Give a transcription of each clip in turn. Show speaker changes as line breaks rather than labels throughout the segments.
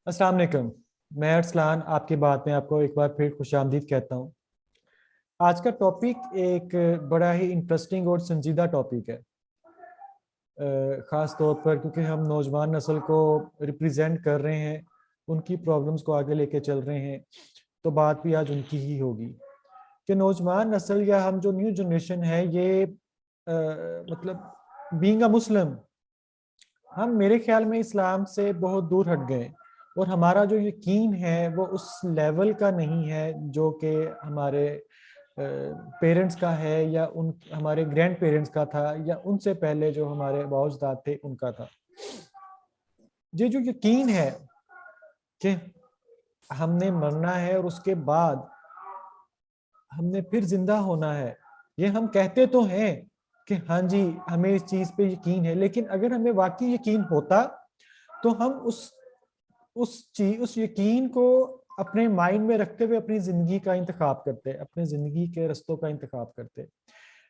अस्सलाम वालेकुम। मैं अरसलान आपकी बात में आपको एक बार फिर खुश आमदीद कहता हूँ। आज का टॉपिक एक बड़ा ही इंटरेस्टिंग और संजीदा टॉपिक है, ख़ास तौर पर क्योंकि हम नौजवान नस्ल को रिप्रेजेंट कर रहे हैं, उनकी प्रॉब्लम्स को आगे लेके चल रहे हैं, तो बात भी आज उनकी ही होगी कि नौजवान नस्ल या हम जो न्यू जनरेशन है ये मतलब बीइंग अ मुस्लिम हम मेरे ख्याल में इस्लाम से बहुत दूर हट गए और हमारा जो यकीन है वो उस लेवल का नहीं है जो कि हमारे पेरेंट्स का है या उन हमारे ग्रैंड पेरेंट्स का था या उनसे पहले जो हमारे बाउजदाद थे उनका था। ये जो यकीन है कि हमने मरना है और उसके बाद हमने फिर जिंदा होना है, ये हम कहते तो हैं कि हाँ जी हमें इस चीज़ पे यकीन है, लेकिन अगर हमें वाकई यकीन होता तो हम उस यकीन को अपने माइंड में रखते हुए अपनी जिंदगी का इंतखाब करते, अपने जिंदगी के रस्तों का इंतखाब करते।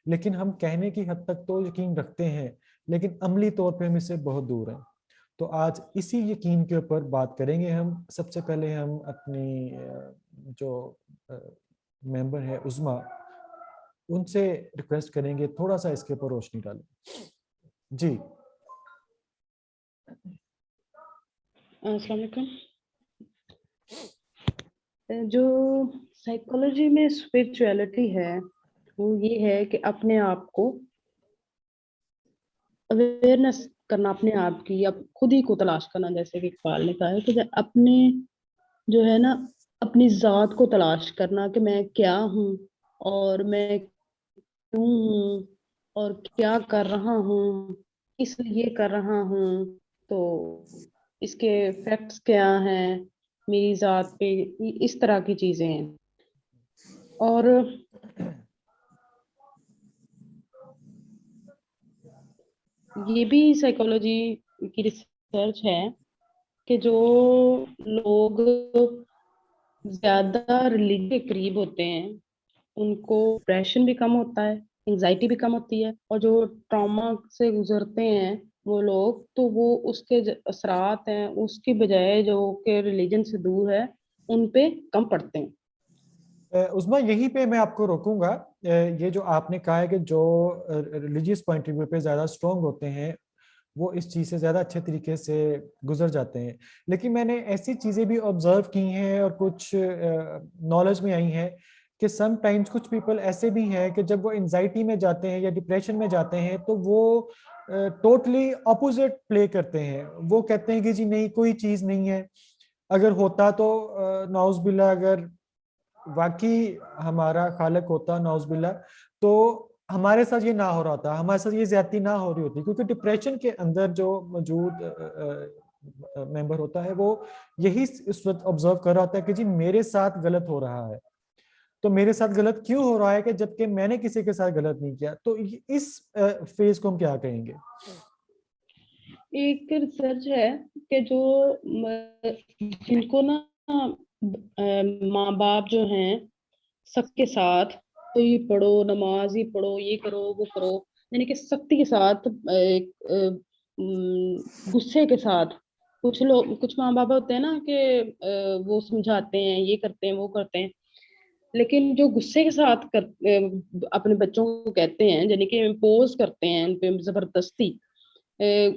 लेकिन हम कहने की हद तक तो यकीन रखते हैं, लेकिन अमली तौर पे हम इससे बहुत दूर हैं। तो आज इसी यकीन के ऊपर बात करेंगे हम। सबसे पहले हम अपनी जो मेंबर है उज़मा, उनसे रिक्वेस्ट करेंगे थोड़ा सा इसके ऊपर रोशनी डालें। जी
अस्सलाम वालेकुम। जो साइकोलॉजी में स्पिरिचुअलिटी है वो ये है कि अपने आप को अवेयरनेस करना, अपने आप की, अब खुद ही को तलाश करना। जैसे कि इकबाल ने कहा है कि अपने जो है ना, अपनी जात को तलाश करना कि मैं क्या हूँ और मैं क्यों हूँ और क्या कर रहा हूँ, किस लिए कर रहा हूँ, तो इसके फैक्ट्स क्या हैं मेरी जात पे, इस तरह की चीजें हैं। और ये भी साइकोलॉजी की रिसर्च है कि जो लोग ज्यादा रिलीजन के करीब होते हैं उनको डिप्रेशन भी कम होता है, एंजाइटी भी कम होती है, और जो ट्रॉमा से गुजरते हैं वो लोग, तो वो उसके असरात हैं उसकी बजाय जो कि रिलीजन से दूर है उन पे कम पड़ते हैं।
उस्मा यहीं पे मैं आपको रोकूंगा। ये जो आपने कहा है कि जो रिलीजियस पॉइंट ऑफ व्यू पे ज़्यादा स्ट्रॉन्ग होते हैं वो इस चीज़ से ज़्यादा अच्छे तरीके से गुजर जाते हैं, लेकिन मैंने ऐसी चीज़ें भी ऑब्जर्व की हैं और कुछ नॉलेज में आई हैं कि समटाइम्स कुछ पीपल ऐसे भी हैं कि जब वो एंजाइटी में जाते हैं या डिप्रेशन में जाते हैं तो वो टोटली ऑपोजिट प्ले करते हैं। वो कहते हैं कि जी नहीं कोई चीज़ नहीं है, अगर होता तो नाउज़ुबिल्लाह अगर वाकई हमारा खालिक होता नाउज़ुबिल्लाह तो हमारे साथ ये ना हो रहा था, हमारे साथ ये ज्यादती ना हो रही होती, क्योंकि डिप्रेशन के अंदर जो मौजूद मेंबर होता है वो यही इस वक्त ऑब्जर्व कर रहा होता है कि जी मेरे साथ गलत हो रहा है। तो मेरे साथ गलत क्यों हो रहा है कि जबकि मैंने किसी के साथ गलत नहीं किया। तो इस फेज को हम क्या कहेंगे?
एक रिसर्च है कि जो जिनको ना माँ बाप जो हैं सबके साथ, तो ये पढ़ो, नमाज ही पढ़ो, ये करो वो करो, यानी कि सख्ती के साथ, गुस्से के साथ, कुछ लोग, कुछ माँ बाप होते हैं ना कि वो समझाते हैं, ये करते हैं वो करते हैं, लेकिन जो गुस्से के साथ अपने बच्चों को कहते हैं, यानी कि इम्पोज करते हैं उन पे जबरदस्ती,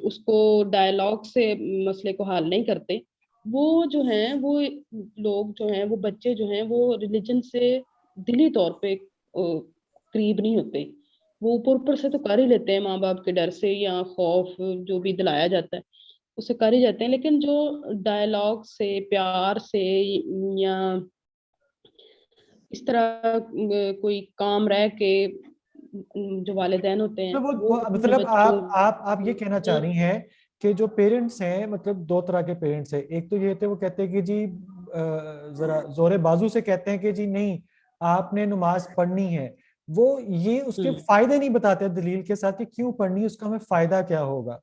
उसको डायलॉग से मसले को हल नहीं करते, वो जो हैं वो लोग जो हैं, वो बच्चे जो हैं, वो रिलीजन से दिली तौर पे करीब नहीं होते। वो ऊपर ऊपर से तो कर ही लेते हैं माँ बाप के डर से या खौफ जो भी दिलाया जाता है उसे कर ही जाते हैं, लेकिन जो डायलॉग से, प्यार से, या इस तरह कोई काम रह के जो वालिदैन होते हैं
तो
वो
वो
अपने
मतलब
बच्चों
आप ये कहना चाह रही हैं कि जो पेरेंट्स हैं, मतलब दो तरह के पेरेंट्स हैं। एक तो ये थे वो कहते हैं कि जी जरा जोरे बाजू से कहते हैं कि जी नहीं आपने नमाज पढ़नी है, वो ये उसके
हम्म
फायदे नहीं बताते दलील के साथ कि क्यों पढ़नी है, उसका हमें फायदा क्या होगा।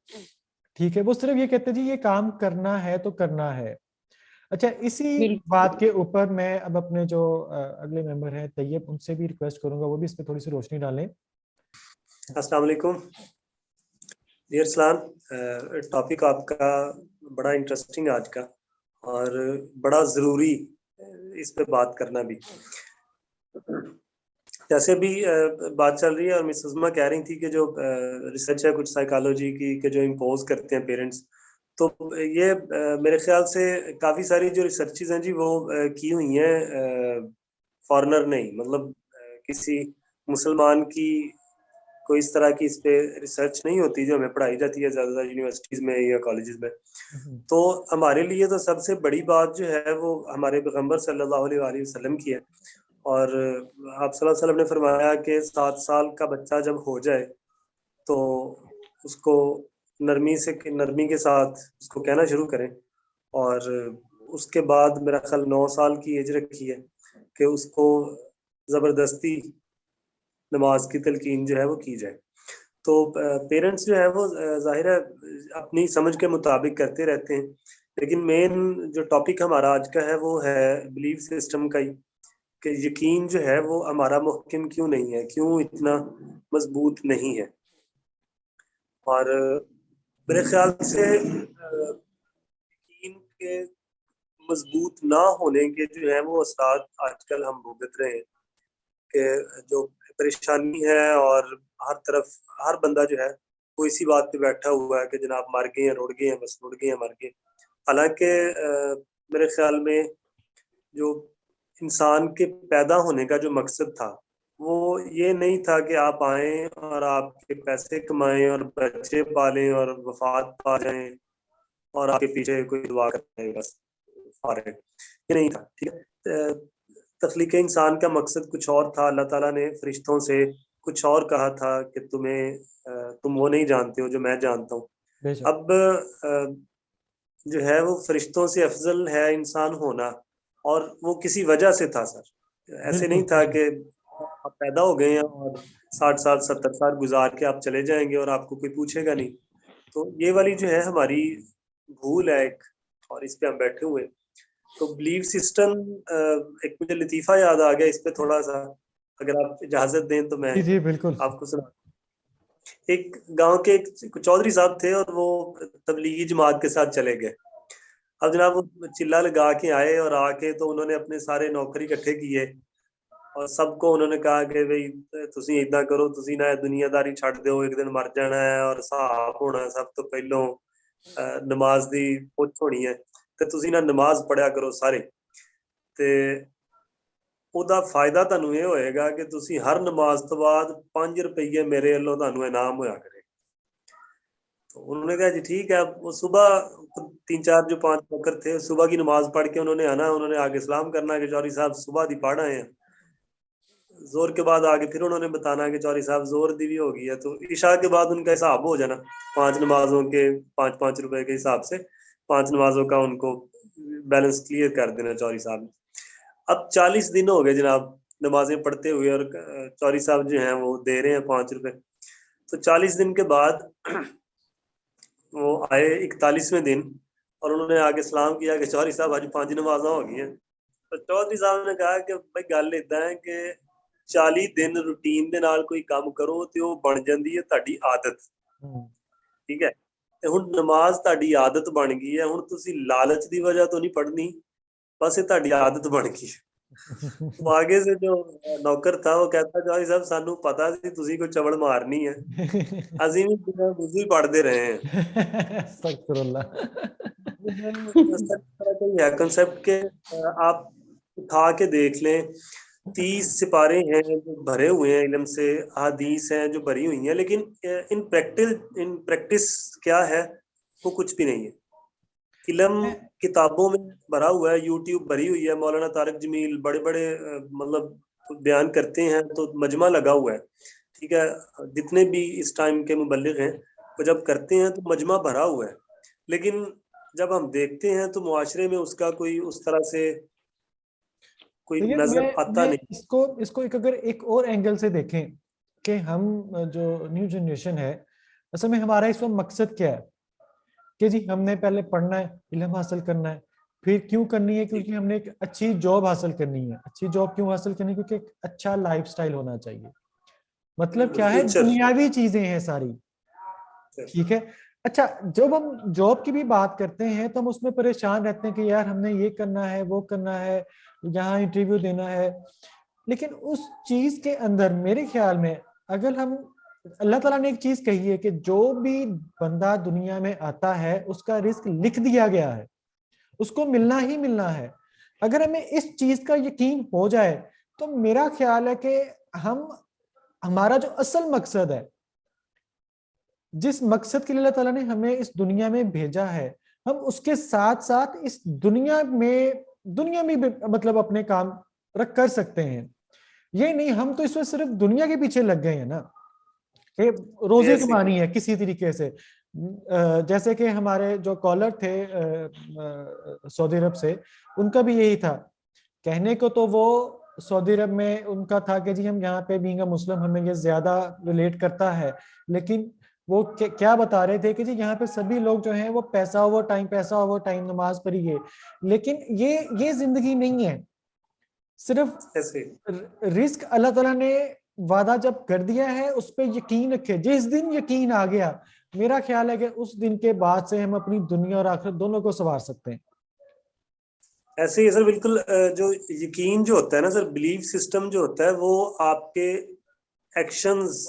ठीक है, वो सिर्फ ये कहते हैं जी ये काम करना है तो करना है। अच्छा, इसी बात
बिल्कुल।
के ऊपर मैं अब अपने जो अगले मेंबर हैं तैयब, उनसे भी रिक्वेस्ट करूंगा वो भी इस पर थोड़ी सी रोशनी डालें।
अस्सलाम वालेकुम डियर सलाम। टॉपिक आपका बड़ा इंटरेस्टिंग आज का, اور بڑا ضروری اس پہ بات کرنا بھی. جیسے بھی بات چل رہی ہے اور مس عظمیٰ کہہ رہی تھی کہ جو ریسرچ ہے کچھ سائیکالوجی کی کہ جو امپوز کرتے ہیں پیرنٹس, تو یہ میرے خیال سے کافی ساری جو ریسرچز ہیں جی وہ کی ہوئی ہیں فارنر نہیں, مطلب کسی مسلمان کی کوئی اس طرح کی اس پہ ریسرچ نہیں ہوتی جو ہمیں پڑھائی جاتی ہے زیادہ زیادہ یونیورسٹیز میں یا کالجز میں. تو ہمارے لیے تو سب سے بڑی بات جو ہے وہ ہمارے پیغمبر صلی اللہ علیہ وآلہ وسلم کی ہے. اور آپ صلی اللہ علیہ وسلم نے فرمایا کہ 7 سال کا بچہ جب ہو جائے تو اس کو نرمی کے ساتھ اس کو کہنا شروع کریں, اور اس کے بعد میرا خیال 9 سال کی ایج رکھی ہے کہ اس کو زبردستی نماز کی تلقین جو ہے وہ کی جائے. تو پیرنٹس جو ہے وہ ظاہر ہے اپنی سمجھ کے مطابق کرتے رہتے ہیں, لیکن مین جو ٹاپک ہمارا آج کا ہے وہ ہے بلیف سسٹم کا ہی, کہ یقین جو ہے وہ ہمارا محکم کیوں نہیں ہے, کیوں اتنا مضبوط نہیں ہے. اور میرے خیال سے یقین کے مضبوط نہ ہونے کے جو ہے وہ اثرات آج کل ہم بھگت رہے ہیں, کہ جو پریشانی ہے اور ہر طرف ہر بندہ جو ہے وہ اسی بات پہ بیٹھا ہوا ہے کہ جناب مر گئے ہیں, رڑ گئے ہیں, بس رڑ گئے ہیں, مر گئے. حالانکہ میرے خیال میں جو انسان کے پیدا ہونے کا جو مقصد تھا وہ یہ نہیں تھا کہ آپ آئیں اور آپ کے پیسے کمائیں اور بچے پالیں اور وفات پا جائیں اور آپ کے پیچھے کوئی دعا کریں بس فارغ, یہ نہیں تھا. ٹھیک ہے, تخلیق انسان کا مقصد کچھ اور تھا. اللہ تعالیٰ نے فرشتوں سے کچھ اور کہا تھا کہ تم وہ نہیں جانتے ہو جو میں جانتا ہوں. اب جو ہے وہ فرشتوں سے افضل ہے انسان ہونا, اور وہ کسی وجہ سے تھا سر. ایسے نہیں تھا کہ آپ پیدا ہو گئے ہیں اور 60 سال 70 سال گزار کے آپ چلے جائیں گے اور آپ کو کوئی پوچھے گا نہیں. تو یہ والی جو ہے ہماری بھول ہے ایک, اور اس پہ ہم بیٹھے ہوئے. تو بلیف سسٹم ایک مجھے لطیفہ یاد آ گیا اس پہ تھوڑا سا, اگر آپ اجازت دیں تو میں
جی بالکل
آپ کو سنا. ایک گاؤں کے ایک چودھری صاحب تھے اور وہ تبلیغی جماعت کے ساتھ چلے گئے. اب جناب وہ چلا لگا کے آئے اور آ کے تو انہوں نے اپنے سارے نوکری اکٹھے کیے اور سب کو انہوں نے کہا کہ بھئی تسی اتنا کرو, تسی نہ دنیا داری چھڑ دیو, ایک دن مر جانا ہے اور حساب ہونا, سب تو پہلوں نماز دی پوچھ ہونی ہے تے تسی نہ نماز پڑھیا کرو سارے. تے او دا فائدہ تانوں یہ ہوئے گا کہ تسی ہر نماز تو بعد 5 روپے میرے اللہ تانوں انعام ہویا کرے. تو انہوں نے کہا جی ٹھیک ہے. وہ صبح 3 4 جو 5 نوکر تھے صبح کی نماز پڑھ کے انہوں نے آنا, انہوں نے آگے سلام کرنا کہ چوہدری صاحب صبح دی پڑھ آئے ہیں. زور کے بعد آگے پھر انہوں نے بتانا کہ چوہدری صاحب زور دی بھی ہو گئی ہے. تو عشاء کے بعد ان کا حساب ہو جانا 5 نمازوں کے 5 روپے کے حساب سے, 5 نمازوں کا ان کو بیلنس کلیئر کر دینا چوہدری صاحب نے. اب 40 دن ہو گئے جناب نمازیں پڑھتے ہوئے اور چوہدری صاحب جو ہیں وہ دے رہے ہیں 5 روپے. تو 40 دن کے بعد وہ آئے 41ویں دن اور انہوں نے آگے سلام کیا کہ چوہدری صاحب آج 5 نمازاں ہو گئی ہیں. تو چوہدری صاحب نے کہا کہ بھائی گل اتنا ہے کہ 40 دن روٹین دے نال کوئی کام کرو تے وہ بن جاندی ہے تہاڈی عادت. ٹھیک ہے, تے ہن نماز تہاڈی عادت بن گئی ہے, ہن تسی لالچ دی وجہ تو نہیں پڑھنی, بس یہ تہاڈی عادت بن گئی. وہ آگے سے جو نوکر تھا وہ کہتا چوہدری صاحب سانو پتا سی تسی کوئی چوڑ مارنی ہے, اسی بھی وضو ہی پڑھتے رہے ہیں.
استغفر اللہ.
کنسپٹ کہ آپ اٹھا کے دیکھ لیں 30 سپارے ہیں جو بھرے ہوئے ہیں علم سے, احادیث ہیں جو بھری ہوئی ہیں, لیکن ان پریکٹس کیا ہے وہ کچھ بھی نہیں ہے. علم کتابوں میں بھرا ہوا ہے, یوٹیوب بھری ہوئی ہے, مولانا طارق جمیل بڑے بڑے مطلب بیان کرتے ہیں تو مجمع لگا ہوا ہے. ٹھیک ہے, جتنے بھی اس ٹائم کے مبلغ ہیں وہ جب کرتے ہیں تو مجمع بھرا ہوا ہے, لیکن جب ہم دیکھتے ہیں تو معاشرے میں اس کا کوئی اس طرح سے کوئی نظر آتا نہیں.
اس کو اگر ایک اور اینگل سے دیکھیں کہ ہم جو نیو جنریشن ہے اصل میں ہمارا اس وقت مقصد کیا ہے کہ جی ہم نے پہلے پڑھنا ہے, علم حاصل کرنا ہے. پھر کیوں کرنی ہے؟ کیونکہ ہم نے ایک اچھی جاب حاصل کرنی ہے. اچھی جاب کیوں حاصل کرنی ہے؟ کیونکہ ایک اچھا لائف سٹائل ہونا چاہیے. مطلب کیا ہے, دنیاوی چیزیں ہیں ساری. ٹھیک ہے, अच्छा, जब हम जॉब की भी बात करते हैं तो हम उसमें परेशान रहते हैं कि यार हमने ये करना है, वो करना है, यहाँ इंटरव्यू देना है। लेकिन उस चीज के अंदर मेरे ख्याल में, अगर हम, अल्लाह ताला ने एक चीज कही है कि जो भी बंदा दुनिया में आता है उसका रिस्क लिख दिया गया है, उसको मिलना ही मिलना है। अगर हमें इस चीज का यकीन हो जाए तो मेरा ख्याल है कि हम, हमारा जो असल मकसद है, जिस मकसद के लिए अल्लाह ताला ने हमें इस दुनिया में भेजा है, हम उसके साथ साथ इस दुनिया में भी मतलब अपने काम रख कर सकते हैं। ये नहीं हम तो इसमें सिर्फ दुनिया के पीछे लग गए हैं ना, कि रोजे
जैसे कि
कमानी है किसी तरीके से। जैसे कि हमारे जो कॉलर थे सऊदी अरब से, उनका भी यही था कहने को। तो वो सऊदी अरब में उनका था कि जी हम यहाँ पे बीइंग अ मुस्लिम हमें ये ज्यादा रिलेट करता है, लेकिन वो क्या बता रहे थे कि जी यहाँ पे सभी लोग जो हैं वो पैसा ओवर टाइम नमाज पढ़िए। लेकिन ये जिंदगी नहीं है। सिर्फ
जैसे
रिस्क अल्लाह ताला ने वादा जब कर दिया है उस पर यकीन रखे। जिस दिन यकीन आ गया, मेरा ख्याल है कि उस दिन के बाद से हम अपनी दुनिया और आखिरत दोनों को संवार सकते हैं।
ऐसे ही सर, बिल्कुल। जो यकीन जो होता है ना सर, बिलीफ सिस्टम जो होता है वो आपके एक्शंस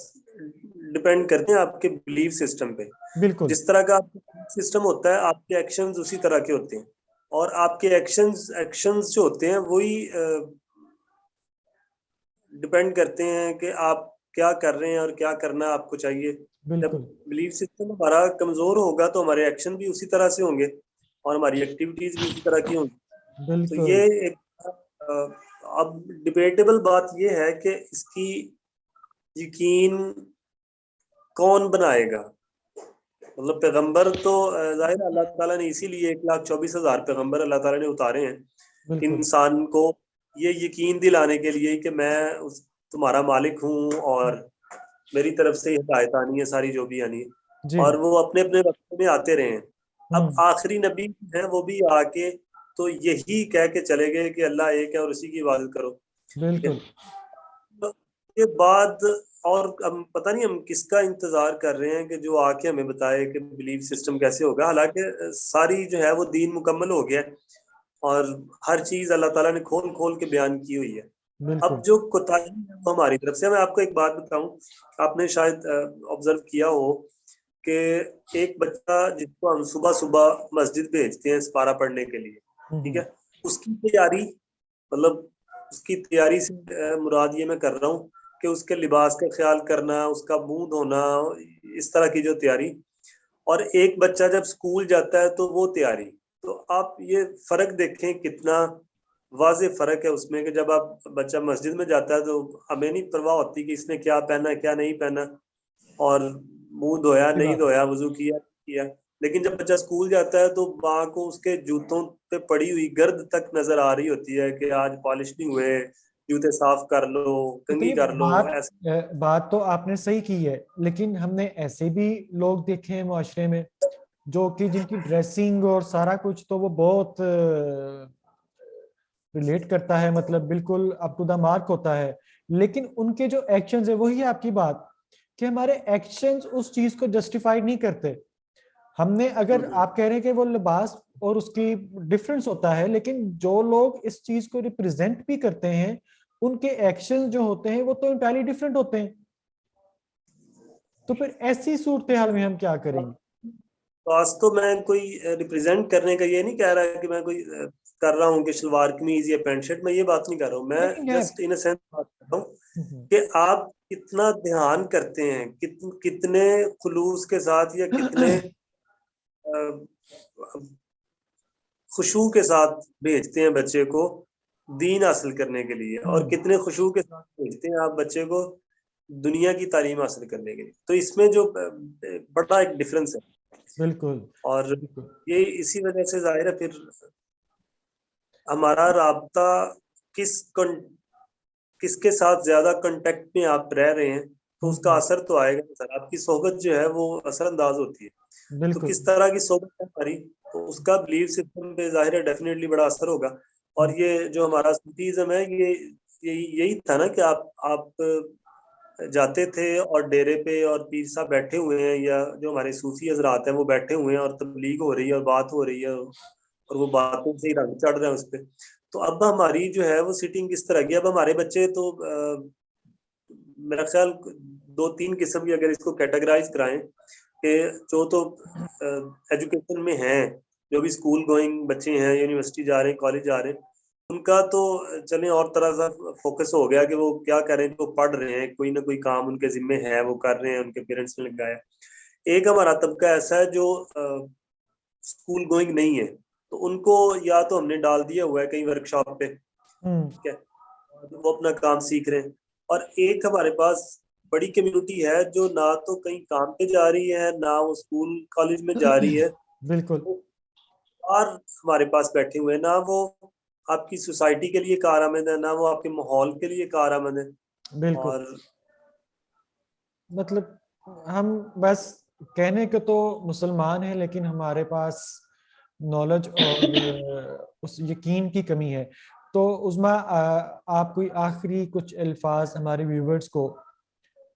डिपेंड करते हैं आपके बिलीफ सिस्टम पे।
बिल्कुल
जिस तरह का आपका सिस्टम होता है, आपके एक्शंस उसी तरह के होते हैं। और आपके एक्शंस एक्शंस जो होते हैं वही डिपेंड करते हैं कि आप क्या कर रहे हैं और क्या करना आपको चाहिए। जब
बिल्कुल
बिलीफ सिस्टम हमारा कमजोर होगा तो हमारे एक्शन भी उसी तरह से होंगे और हमारी एक्टिविटीज भी उसी तरह की होंगी। तो
बिल्कुल
ये एक अब डिबेटेबल बात ये है कि इसकी यकीन कौन बनाएगा। मतलब पैगंबर तो जाहिर है अल्लाह ताला ने इसीलिए 1,24,000 पैगंबर अल्लाह ताला ने उतारे हैं
बिल्कुल
इंसान को ये यकीन दिलाने के लिए कि मैं उस तुम्हारा मालिक हूँ और मेरी तरफ से हिदायत आनी है सारी जो भी आनी है।
जी।
और वो अपने अपने वक्त में आते रहे हैं। अब
हम्म।
आखिरी नबी हैं वो भी आके तो यही कह के चले गए कि अल्लाह एक है और उसी की इबादत करो। ठीक है।
बिल्कुल
तो ये बाद और हम पता नहीं हम किसका इंतजार कर रहे हैं कि जो आके हमें बताए कि बिलीफ सिस्टम कैसे होगा। हालांकि सारी जो है वो दीन मुकम्मल हो गया है और हर चीज अल्लाह ताला ने खोल खोल के बयान की हुई है। अब
बिल्कुल
जो कोताही है वो हमारी तरफ से। मैं आपको एक बात बताऊं, आपने शायद ऑब्जर्व किया हो कि एक बच्चा जिसको हम सुबह सुबह मस्जिद भेजते हैं इस्पारा पढ़ने के लिए, ठीक
हम्म।
है, उसकी तैयारी, मतलब उसकी तैयारी से मुराद ये मैं कर रहा हूँ कि उसके लिबास का ख्याल करना, उसका मुंह धोना, इस तरह की जो तैयारी। और एक बच्चा जब स्कूल जाता है तो वो तैयारी। तो आप ये फर्क देखें कितना वाज़ेह फर्क है उसमें कि जब आप बच्चा मस्जिद में जाता है तो हमें नहीं परवाह होती कि इसने क्या पहना क्या नहीं पहना और मुंह धोया
सही
नहीं
बात है।
धोया, वजू किया। लेकिन जब बच्चा स्कूल जाता है तो माँ को उसके जूतों पे पड़ी हुई गर्द तक नजर आ रही होती है कि आज पॉलिश नहीं हुए, जूते साफ कर लो, कंघी
इतनी
कर लो। ऐसे
बात तो आपने सही की है, लेकिन हमने ऐसे भी लोग देखे हैं माशरे में जो कि जिनकी ड्रेसिंग और सारा कुछ तो वो बहुत रिलेट करता है, मतलब बिल्कुल अप टू द मार्क होता है, लेकिन उनके जो एक्शंस है, वही आपकी बात कि हमारे एक्शंस उस चीज को जस्टिफाई नहीं करते। हमने, अगर
हम्म,
आप कह रहे हैं कि वो लिबास और उसकी डिफरेंस होता है, लेकिन जो लोग इस चीज को रिप्रेजेंट भी करते हैं उनके एक्शन जो होते हैं वो तो इंटायरली डिफरेंट होते हैं। तो फिर ऐसी सूरत हाल में हम क्या करेंगे?
खास तो मैं कोई रिप्रेजेंट करने का ये नहीं कह रहा कि मैं कोई कर रहा हूँ कि शलवार कमीज या पैंट शर्ट, मैं ये बात नहीं कर रहा हूँ। मैं
नहीं है।
जस्ट इन अ सेंस बात कर रहा हूँ कि आप कितना ध्यान करते हैं, कितने खुलूस के साथ या कितने खुशू के साथ भेजते हैं बच्चे को दीन हासिल करने के लिए, और कितने खुशू के साथ भेजते हैं आप बच्चे को दुनिया की तालीम हासिल करने के लिए। तो इसमें जो बड़ा एक डिफरेंस है।
बिल्कुल
और
बिल्कुल
ये इसी वजह से जाहिर है फिर हमारा राबता किस किसके साथ ज्यादा कांटेक्ट में आप रह रहे हैं तो उसका असर तो आएगा सर। आपकी सोहबत जो है वो असरअंदाज होती है। तो
बिल्कुल
किस तरह की सोबत है हमारी, तो उसका बिलीफ सिस्टम पे जाहिर है डेफिनेटली बड़ा असर होगा। और ये जो हमारा सूफीज्म है, ये यही था ना कि आप जाते थे और डेरे पे और पीर साहब बैठे हुए हैं या जो हमारे सूफी हजरात हैं वो बैठे हुए हैं और तबलीग हो रही है और बात हो रही है और वो बातों से ही रंग चढ़ रहे हैं उस पर। तो अब हमारी जो है वो सिटिंग किस तरह की, अब हमारे बच्चे तो मेरा ख्याल 2-3 किस्म की अगर इसको कैटेगराइज कराएं कि जो तो एजुकेशन में हैं, जो भी स्कूल गोइंग बच्चे हैं, यूनिवर्सिटी जा रहे हैं, कॉलेज जा रहे हैं, उनका तो चलें और तरह सा फोकस हो गया कि वो क्या करें, वो पढ़ रहे हैं, कोई ना कोई काम उनके जिम्मे है, वो कर रहे हैं, उनके पेरेंट्स ने लगाया। एक हमारा तबका ऐसा है जो स्कूल गोइंग नहीं है, तो उनको या तो हमने डाल दिया हुआ है कहीं वर्कशॉप पे, ठीक है, वो अपना काम सीख रहे हैं। और एक हमारे पास बड़ी कम्युनिटी है जो ना तो कहीं काम पे जा रही है, ना वो स्कूल कॉलेज में जा रही है,
बिल्कुल।
और हमारे पास बैठे हुए हैं, ना वो आपकी सोसाइटी के लिए कारआमद है, ना वो आपके माहौल के लिए कारआमद है।
बिल्कुल,
और
मतलब हम बस कहने को तो मुसलमान हैं, लेकिन हमारे पास नॉलेज और उस यकीन की कमी है। तो उस्मा, आप कोई आखिरी कुछ अल्फाज हमारे व्यूवर्स को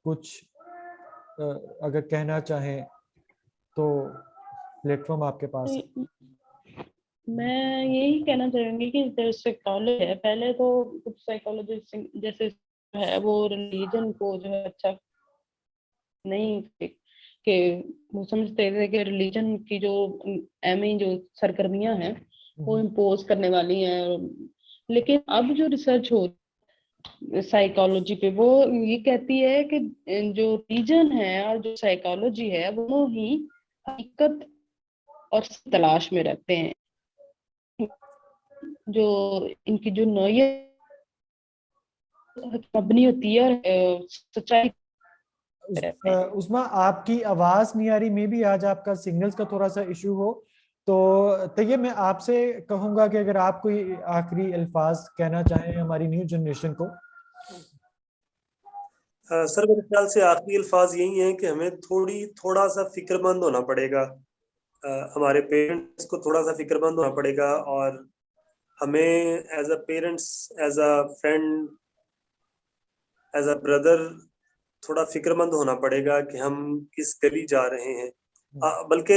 कुछ अगर कहना चाहें तो प्लेटफॉर्म आपके पास है।
तो मैं यही कहना चाहूंगी कि जो साइकोलॉजी है, पहले तो कुछ साइकोलॉजिस्ट जैसे है वो रिलीजन को जो है अच्छा नहीं कि वो समझते थे कि रिलीजन की जो एमी जो सरगर्मियां हैं वो इम्पोज करने वाली हैं। लेकिन अब जो रिसर्च हो साइकोलॉजी पे, वो ये कहती है कि जो रीजन है और जो साइकोलॉजी है वो ही हकीकत और तलाश में रहते हैं। जो इनकी जो नौयत मबनी होती है और सच्चाई रहते हैं।
उस्मा, आपकी आवाज नहीं आ रही, मे भी आज आपका सिग्नल्स का थोड़ा सा इशू हो। तो ये मैं आपसे कहूंगा कि अगर आप कोई आखिरी अल्फाज कहना चाहें हमारी न्यू जनरेशन को।
सर मेरे ख्याल से आखिरी अल्फाज यही है कि हमें थोड़ा सा फिक्रमंद होना पड़ेगा, हमारे पेरेंट्स को थोड़ा सा फिक्रमंद होना पड़ेगा, और हमें as a parents, as a friend, as a brother थोड़ा फिक्रमंद होना पड़ेगा कि हम किस गली जा रहे हैं। बल्कि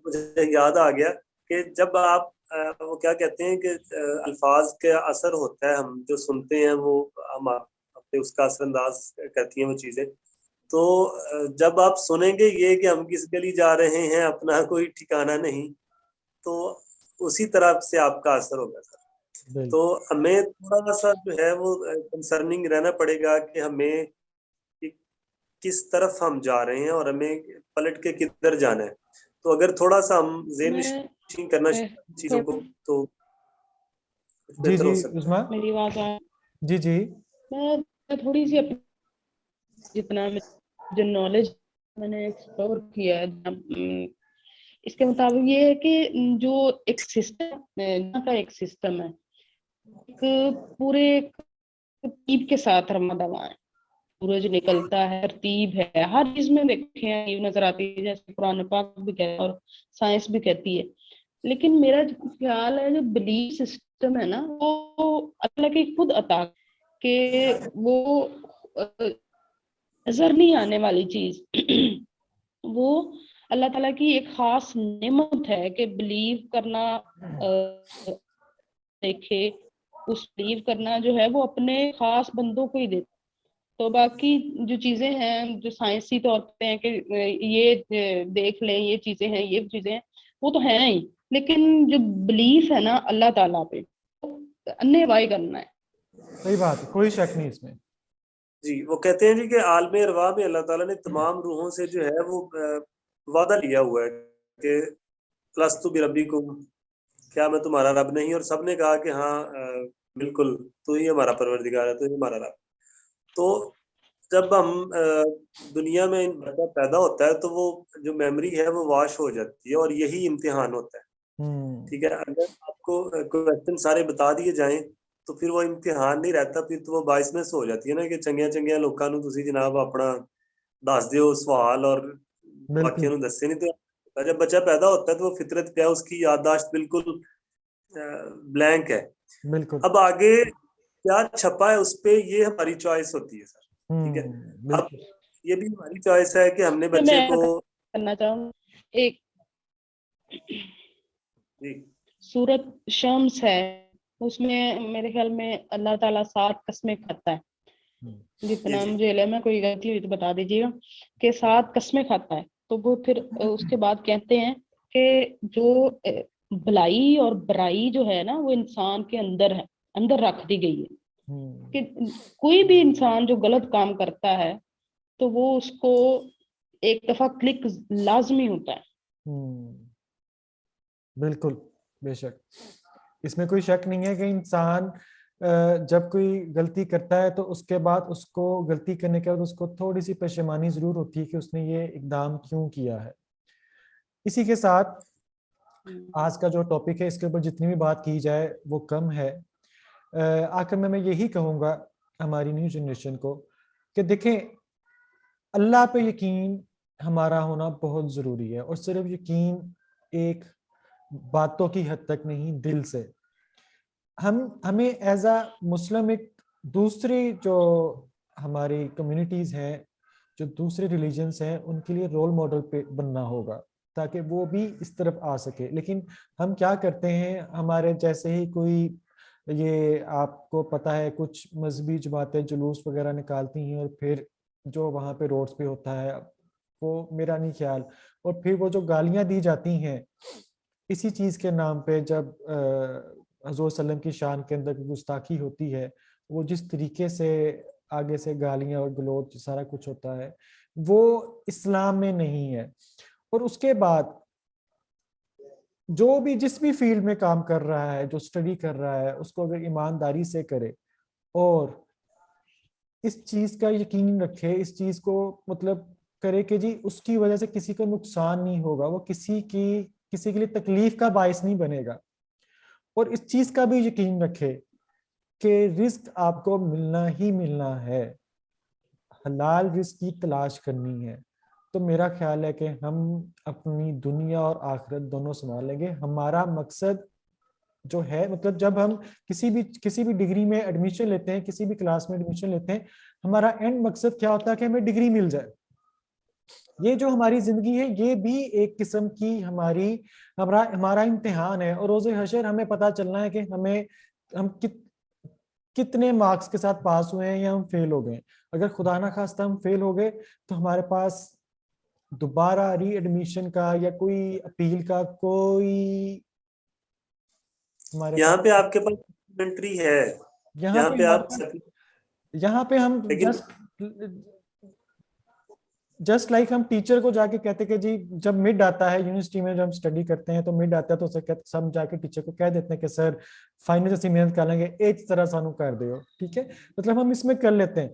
मुझे याद आ गया कि जब आप वो क्या कहते हैं कि अल्फाज का असर होता है, हम जो सुनते हैं वो हम अपने उसका असरअंदाज करती हैं वो चीजें। तो जब आप सुनेंगे ये कि हम किस गली जा रहे हैं, अपना कोई ठिकाना नहीं, तो उसी तरह से आपका असर होगा सर। तो हमें थोड़ा सा जो है वो कंसर्निंग रहना पड़ेगा कि हमें किस तरफ हम जा रहे हैं और हमें पलट के किधर जाना है। तो अगर थोड़ा सा हम ज़हन करना चीजों को, तो
जी
बेहतर
जी
हो सकता है।
उस्मा,
मेरी आवाज आ
जी जी।
मैं थोड़ी सी अपनी जितना जो नॉलेज मैंने एक्सप्लोर किया है, इसके मुताबिक ये है कि जो एक सिस्टम का एक सिस्टम है, एक पूरे तरतीब के साथ रमदावा है, सूरज निकलता है, तरतीब है, हर चीज में देखे हैं ये नजर आती है, जैसे कुरान पाक भी कहता है और साइंस भी कहती है। लेकिन मेरा ख्याल है जो बिलीफ सिस्टम है ना, वो अल्लाह की खुद अता के वो नजर नहीं आने वाली चीज वो अल्लाह ताला की एक खास नेमत है कि बिलीव करना, देखे उस बिलीव करना जो है वो अपने खास बंदों को ही देता। तो बाकी जो चीजें हैं जो साइंसी तौर पे हैं कि ये देख लें, ये चीजें हैं, ये चीजें हैं, वो तो है ही, लेकिन जो बिलीफ है ना अल्लाह ताला पे, अन्य वाई करना है।
सही बात है, कोई शक नहीं इसमें।
जी, वो कहते हैं जी कि आलमे अरवाह में अल्लाह ताला ने तमाम रूहों से जो है वो वादा लिया हुआ है कि लस्तु बिरब्बिकुम, क्या मैं तुम्हारा रब नहीं? और सबने कहा कि हाँ, बिल्कुल तू ही हमारा परवरदिगार है, तू ही हमारा रब। तो जब हम दुनिया में बच्चा पैदा होता है तो वो जो मेमोरी है वो वॉश हो जाती है, और यही इम्तिहान होता है। ठीक है, अगर आपको क्वेश्चन सारे बता दिए जाएं तो फिर वो इम्तिहान नहीं रहता, फिर तो वो बाइसनेस हो जाती है ना कि चंगिया लोगों ਨੂੰ ਤੁਸੀਂ जनाब अपना दस दियो सवाल और बाकियों ਨੂੰ दसे नहीं। तो जब बच्चा पैदा होता है तो वो फितरत क्या है, उसकी याददाश्त बिल्कुल ब्लैंक है।
बिल्कुल।
अब आगे क्या छपा है उस पे, ये हमारी चॉइस होती है सर। ٹھیک ہے. اب
بالکل.
یہ بھی ہماری چوائس ہے کہ ہم نے بچے
میں
کو
کرنا چاہوں ایک
جی
سورت شمس ہے، اس میں میرے خیال میں اللہ تعالیٰ 7 قسمیں کھاتا ہے، جتنا
جی
مجھے علم ہے، کوئی غلطی ہوئی تو بتا دیجیے گا، کہ 7 قسمیں کھاتا ہے. تو وہ پھر اس کے بعد کہتے ہیں کہ جو بھلائی اور برائی جو ہے نا وہ انسان کے اندر ہے، اندر رکھ دی گئی ہے، کہ کوئی بھی انسان جو غلط کام کرتا ہے تو وہ اس کو ایک دفعہ کلک لازمی ہوتا ہے.
بالکل بے شک، اس میں کوئی شک نہیں ہے کہ انسان جب کوئی غلطی کرتا ہے تو اس کے بعد اس کو غلطی کرنے کے بعد اس کو تھوڑی سی پشیمانی ضرور ہوتی ہے کہ اس نے یہ اقدام کیوں کیا ہے. اسی کے ساتھ آج کا جو ٹاپک ہے اس کے اوپر جتنی بھی بات کی جائے وہ کم ہے. آخر میں یہی کہوں گا ہماری نیو جنریشن کو کہ دیکھیں اللہ پہ یقین ہمارا ہونا بہت ضروری ہے، اور صرف یقین ایک باتوں کی حد تک نہیں، دل سے. ہمیں ایز اے مسلم ایک دوسری جو ہماری کمیونٹیز ہیں، جو دوسرے ریلیجنز ہیں، ان کے لیے رول ماڈل پہ بننا ہوگا تاکہ وہ بھی اس طرف آ سکے. لیکن ہم کیا کرتے ہیں، ہمارے جیسے ہی کوئی، یہ آپ کو پتہ ہے، کچھ مذہبی جماعتیں جلوس وغیرہ نکالتی ہیں، اور پھر جو وہاں پہ روڈز پہ ہوتا ہے وہ میرا نہیں خیال، اور پھر وہ جو گالیاں دی جاتی ہیں اسی چیز کے نام پہ، جب حضور صلی اللہ علیہ وسلم کی شان کے اندر گستاخی ہوتی ہے، وہ جس طریقے سے آگے سے گالیاں اور گلوچ سارا کچھ ہوتا ہے وہ اسلام میں نہیں ہے. اور اس کے بعد جو بھی جس بھی فیلڈ میں کام کر رہا ہے، جو اسٹڈی کر رہا ہے، اس کو اگر ایمانداری سے کرے اور اس چیز کا یقین رکھے، اس چیز کو مطلب کرے کہ جی اس کی وجہ سے کسی کو نقصان نہیں ہوگا، وہ کسی کے لیے تکلیف کا باعث نہیں بنے گا، اور اس چیز کا بھی یقین رکھے کہ رزق آپ کو ملنا ہی ملنا ہے، حلال رزق کی تلاش کرنی ہے. تو میرا خیال ہے کہ ہم اپنی دنیا اور آخرت دونوں سنبھال لیں گے. ہمارا مقصد جو ہے، مطلب جب ہم کسی بھی ڈگری میں ایڈمیشن لیتے ہیں، کسی بھی کلاس میں ایڈمیشن لیتے ہیں، ہمارا اینڈ مقصد کیا ہوتا ہے کہ ہمیں ڈگری مل جائے. یہ جو ہماری زندگی ہے یہ بھی ایک قسم کی ہمارا امتحان ہے، اور روز حشر ہمیں پتہ چلنا ہے کہ ہم کتنے مارکس کے ساتھ پاس ہوئے ہیں یا ہم فیل ہو گئے. اگر خدا نہ خواستہ ہم فیل ہو گئے تو ہمارے پاس دوبارہ ری ایڈمیشن کا یا کوئی اپیل کا کوئی ہمارے
یہاں
پاس
پہ آپ کے پاس سپلیمنٹری ہے،
یہاں پہ ہم جسٹ لائک ہم ٹیچر کو جا کے کہتے کہ جی جب مڈ آتا ہے یونیورسٹی میں، جب ہم اسٹڈی کرتے ہیں تو مڈ آتا ہے تو سب جا کے ٹیچر کو کہہ دیتے ہیں کہ سر فائنل سے محنت کر لیں گے، ایک طرح سانو کر دیو. ٹھیک ہے، مطلب ہم اس میں کر لیتے ہیں.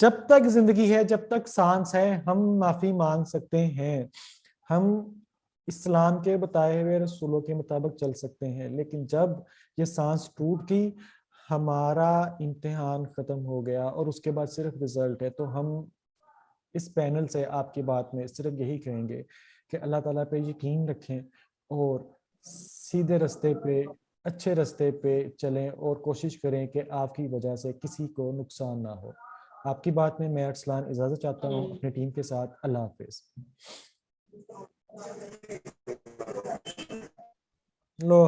جب تک زندگی ہے، جب تک سانس ہے، ہم معافی مانگ سکتے ہیں، ہم اسلام کے بتائے ہوئے رسولوں کے مطابق چل سکتے ہیں. لیکن جب یہ سانس ٹوٹ گئی، ہمارا امتحان ختم ہو گیا اور اس کے بعد صرف رزلٹ ہے. تو ہم اس پینل سے آپ کی بات میں صرف یہی کہیں گے کہ اللہ تعالیٰ پہ یقین رکھیں اور سیدھے رستے پہ، اچھے رستے پہ چلیں، اور کوشش کریں کہ آپ کی وجہ سے کسی کو نقصان نہ ہو. آپ کی بات میں ارسلان اجازت چاہتا ہوں اپنی ٹیم کے ساتھ. اللہ حافظ. لو